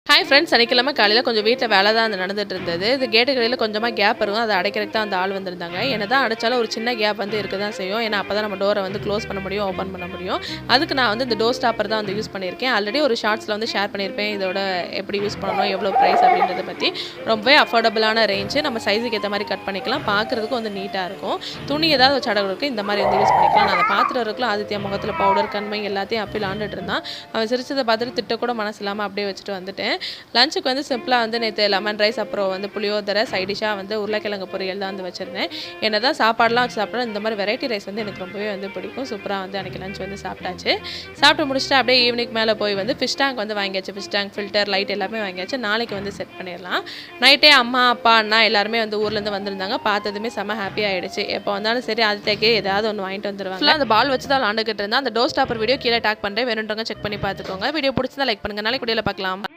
Hi friends, சனிக்கிழமை காலையில் கொஞ்சம் வீட்டில் வேலை தான் நடந்துட்டு இருந்தது. இது கேட்டு கடையில் கொஞ்சமாக கேப் இருக்கும், அதை அடைக்கிறதுக்கு தான் அந்த ஆள் வந்திருந்தாங்க. என்ன தான் அடைச்சாலும் ஒரு சின்ன கேப் வந்து இருக்க தான் செய்யும். ஏன்னா அப்போ தான் நம்ம டோரை வந்து க்ளோஸ் பண்ண முடியும், ஓப்பன் பண்ண முடியும். அதுக்கு நான் வந்து இந்த டோர் ஸ்டாப்பர் தான் வந்து யூஸ் பண்ணியிருக்கேன். ஆல்ரெடி ஒரு ஷார்ட்ஸில் வந்து ஷேர் பண்ணியிருப்பேன், இதோட எப்படி யூஸ் பண்ணணும், எவ்வளோ ப்ரைஸ் அப்படின்றத பற்றி. ரொம்பவே அஃபோர்டபுளான ரேஞ்சு, நம்ம சைஸுக்கு ஏற்ற மாதிரி கட் பண்ணிக்கலாம். பார்க்குறதுக்கும் வந்து நீட்டாக இருக்கும். துணி ஏதாவது வச்சு அடகுறதுக்கு இந்த மாதிரி வந்து யூஸ் பண்ணிக்கலாம். நான் அதை பார்த்துட்டு இருக்கலாம். ஆதித்யா முகத்தில் பவுடர் கண்மை எல்லாத்தையும் அப்படி ஆண்டுட்டு இருந்தான். அவன் சிரிச்சதை பார்த்துட்டு திட்டக்கூட மனசு இல்லாமல் அப்படியே வச்சுட்டு வந்துட்டேன். லஞ்சுக்கு வந்து சிம்பிளாக வந்து நேற்று லெமன் ரைஸ், அப்புறம் வந்து புளியோதரை, சைடிஷாக வந்து உருளைக்கிழங்கு பொரியல் தான் வந்து வச்சுருந்தேன். என்ன தான் சாப்பாடுலாம் வச்சு சாப்பிட்டா இந்த மாதிரி வெரைட்டி ரைஸ் வந்து எனக்கு ரொம்பவே வந்து பிடிக்கும். சூப்பராக வந்து அன்றைக்கி லஞ்ச் வந்து சாப்பிட்டாச்சு. சாப்பிட்டு முடிச்சுட்டு அப்படியே ஈவினிங் மேலே போய் வந்து ஃபிஷ் டேங்க் வந்து வாங்கியாச்சு. ஃபிஷ் டேங்க், ஃபில்டர், லைட் எல்லாமே வாங்கியாச்சு. நாளைக்கு வந்து செட் பண்ணிடலாம். நைட்டே அம்மா, அப்பா, அண்ணா எல்லாருமே வந்து ஊர்லேருந்து வந்திருந்தாங்க. பார்த்ததுமே செம்ம ஹாப்பி ஆகிடுச்சு. எப்போ வந்தாலும் சரி ஆதித்யாக்கே ஏதாவது ஒன்று வாங்கிட்டு வந்துடுவாங்க. அந்த பால் வச்சு தான் விளாண்டுக்கிட்டு இருந்தால் அந்த டோர் ஸ்டாப்பர் வீடியோ கீழே டேக் பண்ணுறேன். வேணுன்றவங்க செக் பண்ணி பார்த்துக்கோங்க. வீடியோ பிடிச்சிருந்தா லைக் பண்ணுங்கள். நாளைக்கு வீடியோவில் பார்க்கலாம்.